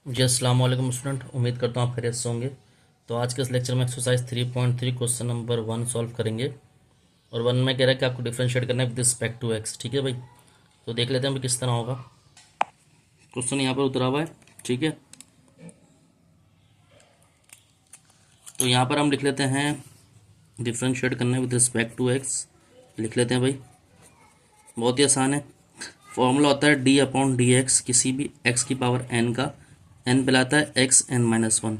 जी अस्सलाम वालेकुम स्टूडेंट, उम्मीद करता हूँ आप खैरियत से होंगे। तो आज के इस लेक्चर में एक्सरसाइज 3.3 क्वेश्चन नंबर 1 सॉल्व करेंगे। और 1 में कह रहा है कि आपको डिफरेंशिएट करना है विद रिस्पेक्ट टू एक्स। ठीक है भाई, तो देख लेते हैं भाई किस तरह होगा। क्वेश्चन यहाँ पर उतरा हुआ है, ठीक है। तो यहाँ पर हम लिख लेते हैं डिफरेंशिएट करना है विद रिस्पेक्ट टू एक्स। लिख लेते हैं भाई, बहुत ही आसान है। फॉर्मूला होता है डी अपॉन डी एक्स, किसी भी एक्स की पावर एन का एन पिलाता है एक्स एन माइनस वन,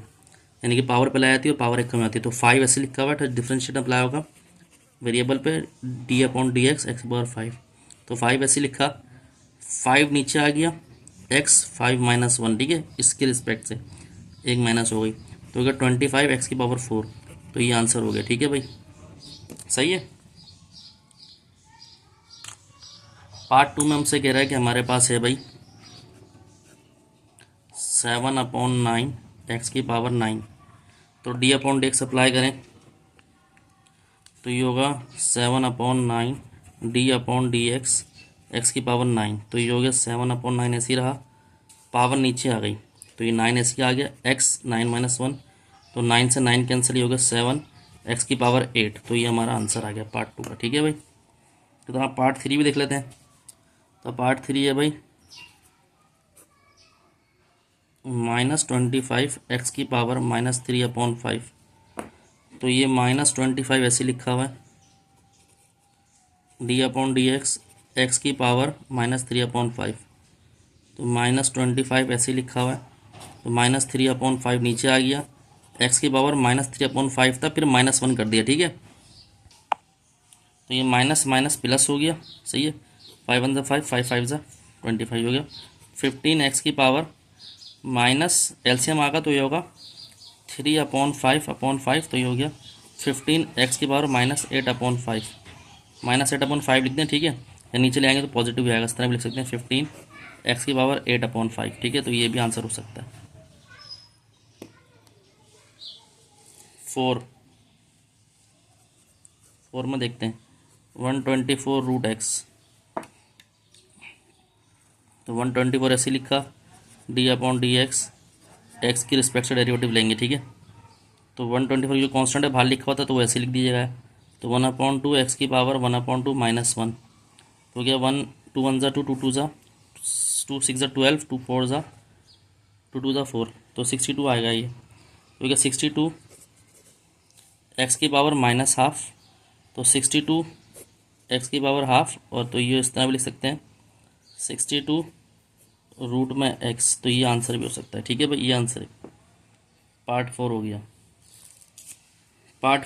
यानी कि पावर पिलाई जाती है और पावर एक कम आती है। तो 5 ऐसे लिखा हुआ है, तो डिफरेंशिएट अप्लाई होगा वेरिएबल पे D upon D x x power 5। तो 5 ऐसे लिखा, 5 नीचे आ गया, एक्स 5 माइनस वन, ठीक है, इसके रिस्पेक्ट से एक माइनस हो गई, तो अगर 25 एक्स की पावर 4। तो ये आंसर हो गया, ठीक है भाई, सही है। पार्ट 2 में हमसे कह रहा है कि हमारे पास है भाई 7/9 एक्स की पावर 9। तो D upon D x apply करें तो ये होगा 7/9 D upon D x x की पावर 9। तो ये हो गया 7/9, ऐसी रहा, पावर नीचे आ गई तो ये 9 ऐसी आ गया, एक्स 9 माइनस वन, तो 9 से 9 कैंसिल, ही हो गया 7 एक्स की पावर 8। तो ये हमारा आंसर आ गया पार्ट 2 का, ठीक है भाई। तो आप पार्ट 3 भी देख लेते हैं। तो पार्ट 3 है भाई -25 एक्स की पावर -3/5। तो ये -25 ऐसे लिखा हुआ है, D upon D x x की पावर -3/5। तो -25 ऐसे लिखा हुआ है, तो -3/5 नीचे आ गया, एक्स की पावर -3/5 था, फिर -1 कर दिया, ठीक है। तो ये माइनस माइनस प्लस हो गया, सही है। 5 1 5, 5 5 25 हो गया। 15 एक्स की पावर माइनस एलसीएम आगा तो ये होगा 3/5/5, तो ये हो गया 15 एक्स की पावर -8/5। -8/5 लिखते हैं, ठीक है, या नीचे ले आएंगे तो पॉजिटिव भी आएगा, इस तरह भी लिख सकते हैं 15 एक्स की पावर 8/5, ठीक है। तो ये भी आंसर हो सकता है। 4 में देखते हैं 124 रूट एक्स। तो 124 ऐसे लिखा, D upon D x x की रिस्पेक्ट से डेरिवेटिव लेंगे, ठीक है। तो 124 जो कांस्टेंट है बाहर लिखा हुआ था, तो वो ऐसे लिख दीजिएगा। तो 1/2 एक्स की पावर 1/2 -1, तो क्या 1 2 1 ज़ा 2 2 2 ज़ा 2 6 ज़ा 12 2 4 ज़ा 2 2 ज़ा 4, तो 62 आएगा ये। तो क्या 62 एक्स की पावर -1/2, तो 62 एक्स की पावर हाफ, और तो ये इस तरह भी लिख सकते हैं 62 रूट में एक्स। तो ये आंसर भी हो सकता है, ठीक है भाई, ये आंसर है। पार्ट 4 हो गया। पार्ट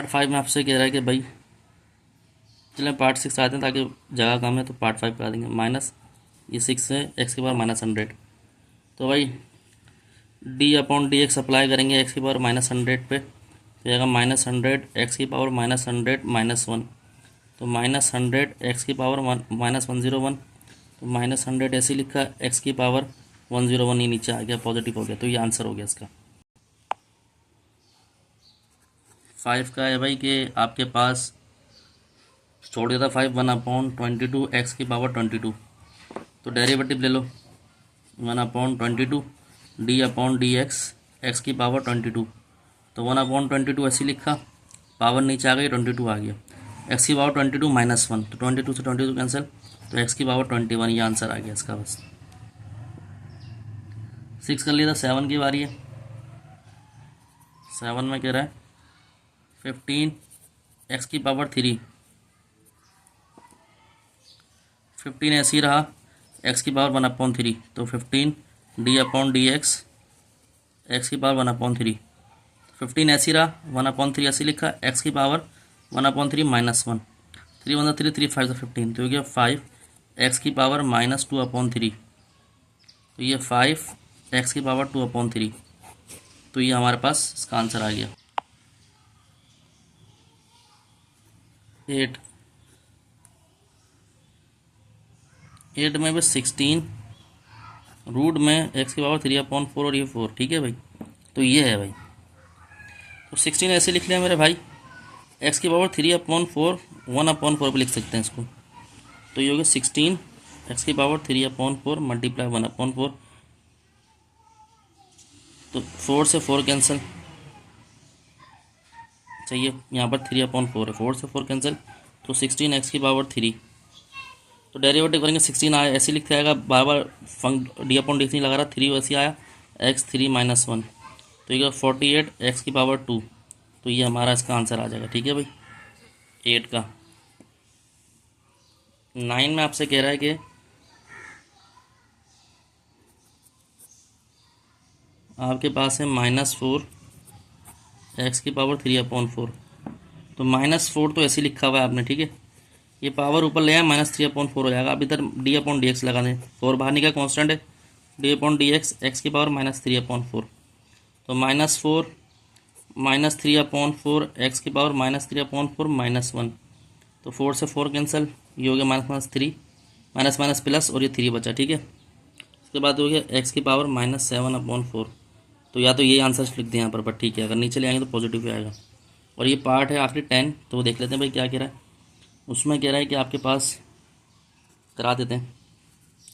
5 में आपसे कह रहा है कि भाई चलें पार्ट 6 आते हैं, ताकि जगह कम है तो पार्ट 5 करा देंगे। माइनस ये 6 है, एक्स की पावर -100। तो भाई D upon D x apply करेंगे एक्स की पावर -100 पे, तो आएगा -100 एक्स की पावर -100 -1, तो -100 एक्स की पावर -101। तो -100 ऐसे लिखा, एक्स की पावर 101 ही नीचे आ गया, पॉजिटिव हो गया, तो ये आंसर हो गया इसका। 5 का है भाई कि आपके पास छोड़ दिया था 5 1/22 एक्स की पावर 22। तो डेरिवेटिव ले लो 1/22 D upon D x x की पावर 22। तो 1/22 ऐसे लिखा, पावर नीचे आ गई, 22 आ गया, एक्स की पावर 22 -1, तो 22 से 22 कैंसिल, तो एक्स की पावर 21, ये आंसर आ गया इसका बस। 6 कर लिया था, 7 की बारी है। 7 में कह रहा है 15 एक्स की पावर 3। 15 ऐसे ही रहा, एक्स की पावर 1/3, तो 15 D upon D x x की पावर 1/3। 15 ऐसे ही रहा, 1/3 ऐसे लिखा, एक्स की पावर 1/3 -1, 3 1 3 3 5 15, तो हो गया 5 एक्स की पावर -2/3। तो ये 5 एक्स की पावर 2/3, तो ये हमारे पास इसका आंसर आ गया। 8 में भी 16 रूट में एक्स की पावर 3/4 और ये 4, ठीक है भाई। तो ये है भाई, तो 16 ऐसे लिख लिया मेरे भाई, एक्स की पावर 3/4 1/4 भी लिख सकते हैं इसको। तो ये हो गया 16 एक्स की पावर 3/4 मल्टीप्लाई 1/4, तो 4 से 4 कैंसिल, चाहिए यहाँ पर 3/4 है, 4 से 4 कैंसिल, तो 16 एक्स की पावर 3। तो डेरिवेटिव करेंगे 16 आया ऐसे लिखते आएगा, बार बार d/dx नहीं लगा रहा, 3 वैसे आया, x3 - 1, तो ये 48 एक्स की पावर 2। तो ये हमारा इसका आंसर आ जाएगा। ठीक है भाई, 8 का। 9 में आपसे कह रहा है कि आपके पास है -4 एक्स की पावर 3/4, तो -4 तो ऐसे लिखा हुआ है आपने, ठीक है, ये पावर ऊपर ले आए -3/4 हो जाएगा। अब इधर d/dx लगा दें, 4 बाहर निकला कांस्टेंट है, d/dx एक्स की पावर -3/4, तो -4 -3/4 एक्स की पावर -3/4 -1, तो 4 से 4 कैंसिल, ये हो गया -3 माइनस प्लस और ये 3 बचा। ठीक है, उसके बाद हो गया एक्स की पावर -7/4, तो या तो ये आंसर लिख दें यहाँ पर, बट ठीक है, अगर नीचे ले आएंगे तो पॉजिटिव ही आएगा। और ये पार्ट है आखिरी 10, तो वो देख लेते हैं भाई क्या कह रहा है। उसमें कह रहा है कि आपके पास करा देते हैं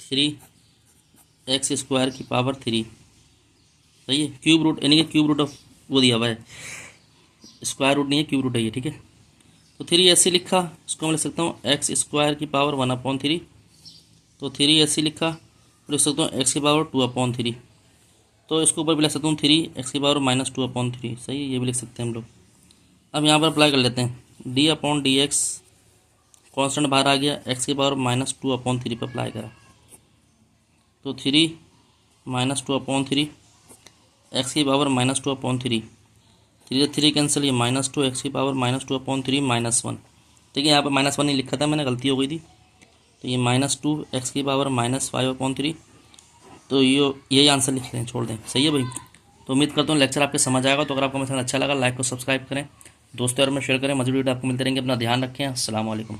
3x² की पावर 3, सही है, क्यूब रूट, यानी कि क्यूब रूट ऑफ वो दिया हुआ है, स्क्वायर रूट नहीं है, क्यूब रूट है ये। ठीक है, तो 3 ऐसे लिखा, इसको मैं लिख सकता हूँ x² की पावर 1/3, तो 3 ऐसे लिखा, लिख सकता हूँ x की पावर 2/3, तो इसको ऊपर भी लिख सकता हूँ 3x की पावर -2/3, सही है, ये भी लिख सकते हैं हम लोग। अब यहाँ पर अप्लाई कर लेते हैं, d/dx कांस्टेंट बाहर आ गया, x की पावर -2/3 पर अप्लाई करा, तो 3 -2/3 एक्स की पावर -2/3, 3 से 3 कैंसिल, ये -2 एक्स की पावर -2/3 -1, ठीक है, यहाँ पर -1 नहीं लिखा था मैंने, गलती हो गई थी, तो ये -2 एक्स की पावर -5/3, तो यही आंसर लिख लें, छोड़ दें, सही है भाई। तो उम्मीद करता हूँ लेक्चर आपके समझ आएगा। तो अगर आपको मेरा अच्छा लगा, लाइक को सब्सक्राइब करें, दोस्तों और में शेयर करें, मज़ीद वीडियो आपको मिलते रहेंगे। अपना ध्यान रखें, अस्सलाम वालेकुम।